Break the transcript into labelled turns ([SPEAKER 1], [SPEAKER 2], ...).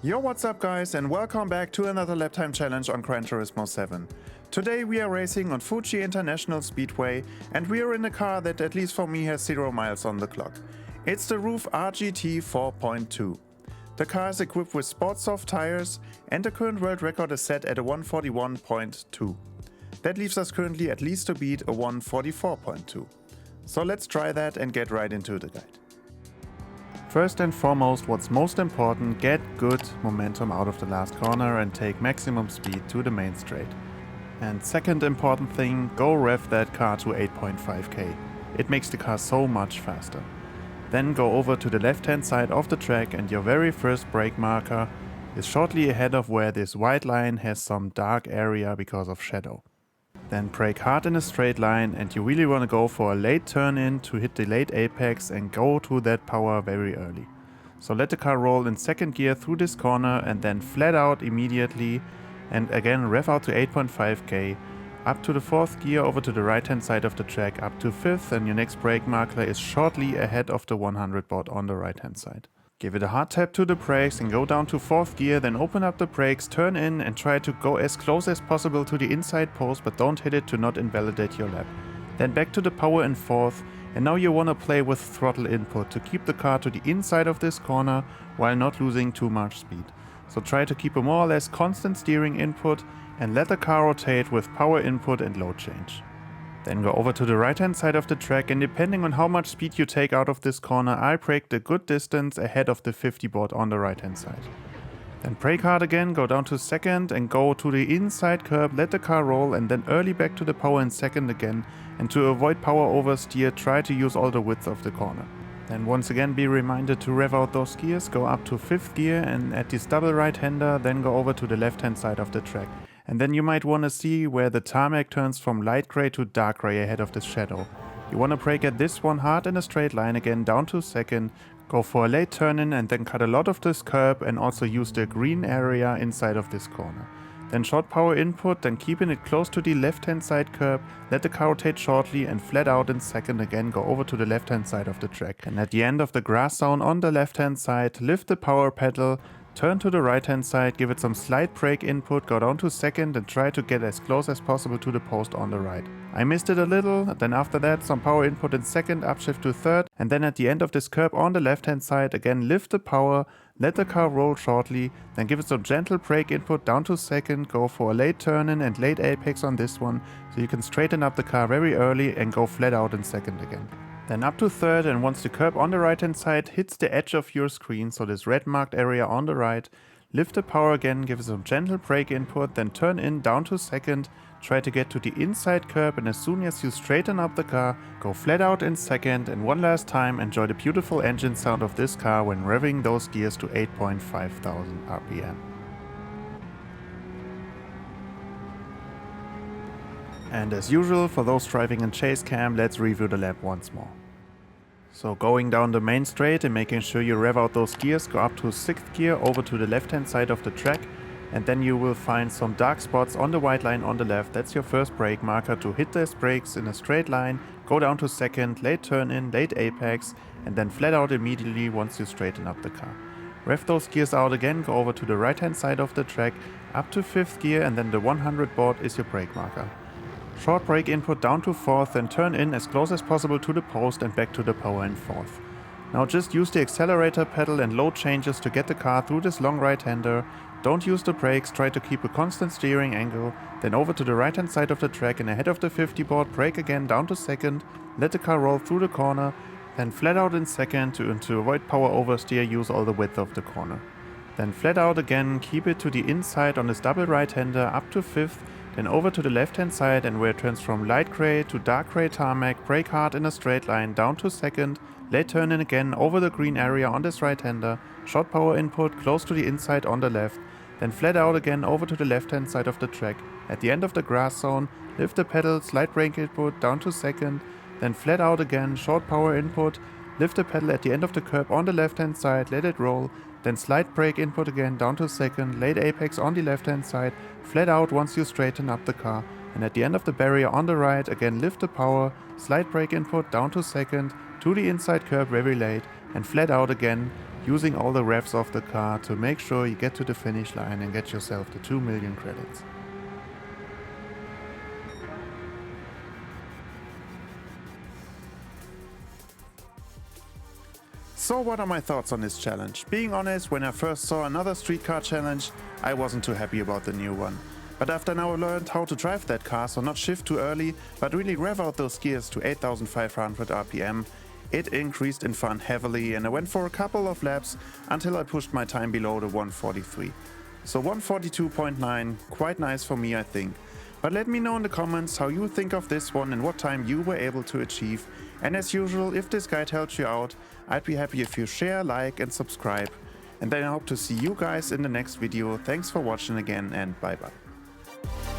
[SPEAKER 1] Yo, what's up guys, and welcome back to another Laptime challenge on Gran Turismo 7. Today we are racing on Fuji International Speedway and we are in a car that at least for me has 0 miles on the clock. It's the RUF RGT 4.2. The car is equipped with sport soft tires and the current world record is set at a 141.2. That leaves us currently at least to beat a 144.2. So let's try that and get right into the guide. First and foremost, what's most important, get good momentum out of the last corner and take maximum speed to the main straight. And second important thing, go rev that car to 8.5k. It makes the car so much faster. Then go over to the left hand side of the track and your very first brake marker is shortly ahead of where this white line has some dark area because of shadow. Then brake hard in a straight line and you really want to go for a late turn in to hit the late apex and go to that power very early. So let the car roll in second gear through this corner and then flat out immediately and again rev out to 8.5k, up to the fourth gear over to the right hand side of the track, up to fifth, and your next brake marker is shortly ahead of the 100 board on the right hand side. Give it a hard tap to the brakes and go down to fourth gear, then open up the brakes, turn in and try to go as close as possible to the inside post, but don't hit it to not invalidate your lap. Then back to the power in fourth, and now you want to play with throttle input to keep the car to the inside of this corner while not losing too much speed. So try to keep a more or less constant steering input and let the car rotate with power input and load change. Then go over to the right hand side of the track and depending on how much speed you take out of this corner, I braked a good distance ahead of the 50 board on the right hand side. Then brake hard again, go down to second and go to the inside curb, let the car roll and then early back to the power in second again, and to avoid power oversteer, try to use all the width of the corner. Then once again be reminded to rev out those gears, go up to fifth gear and at this double right hander then go over to the left hand side of the track. And then you might want to see where the tarmac turns from light grey to dark grey ahead of this shadow. You want to brake at this one hard in a straight line again down to second, go for a late turn in and then cut a lot of this curb and also use the green area inside of this corner. Then short power input, then keeping it close to the left hand side curb, let the car rotate shortly and flat out in second again, go over to the left hand side of the track. And at the end of the grass zone on the left hand side, lift the power pedal, turn to the right hand side, give it some slight brake input, go down to second and try to get as close as possible to the post on the right. I missed it a little, then after that some power input in second, upshift to third, and then at the end of this curb on the left hand side again lift the power, let the car roll shortly, then give it some gentle brake input down to second, go for a late turn in and late apex on this one, so you can straighten up the car very early and go flat out in second again. Then up to third, and once the curb on the right hand side hits the edge of your screen, so this red marked area on the right, lift the power again, give it some gentle brake input, then turn in down to second, try to get to the inside curb and as soon as you straighten up the car, go flat out in second and one last time enjoy the beautiful engine sound of this car when revving those gears to 8,500 RPM. And as usual, for those driving in chase cam, let's review the lap once more. So going down the main straight and making sure you rev out those gears, go up to 6th gear over to the left hand side of the track and then you will find some dark spots on the white line on the left. That's your first brake marker to hit those brakes in a straight line, go down to second, late turn in, late apex and then flat out immediately once you straighten up the car. Rev those gears out again, go over to the right hand side of the track, up to 5th gear and then the 100 board is your brake marker. Short brake input down to 4th and turn in as close as possible to the post and back to the power in 4th. Now just use the accelerator pedal and load changes to get the car through this long right hander. Don't use the brakes, try to keep a constant steering angle, then over to the right hand side of the track and ahead of the 50 board, brake again down to second, let the car roll through the corner, then flat out in second to avoid power oversteer, use all the width of the corner. Then flat out again, keep it to the inside on this double right hander up to 5th, then over to the left hand side and where it turns from light grey to dark grey tarmac, brake hard in a straight line down to second, late turn in again over the green area on this right hander, short power input close to the inside on the left, then flat out again over to the left hand side of the track. At the end of the grass zone, lift the pedal, slight brake input down to second, then flat out again, short power input, lift the pedal at the end of the curb on the left hand side, let it roll, then slight brake input again down to second, late apex on the left hand side, flat out once you straighten up the car, and at the end of the barrier on the right again lift the power, slight brake input down to second, to the inside curb very late, and flat out again, using all the revs of the car to make sure you get to the finish line and get yourself the 2 million credits. So what are my thoughts on this challenge? Being honest, when I first saw another street car challenge, I wasn't too happy about the new one. But after now I learned how to drive that car, so not shift too early, but really rev out those gears to 8500 RPM, it increased in fun heavily, and I went for a couple of laps until I pushed my time below the 143. So 142.9, quite nice for me I think. But let me know in the comments how you think of this one and what time you were able to achieve. And as usual, if this guide helped you out, I'd be happy if you share, like and subscribe. And then I hope to see you guys in the next video. Thanks for watching again and bye bye.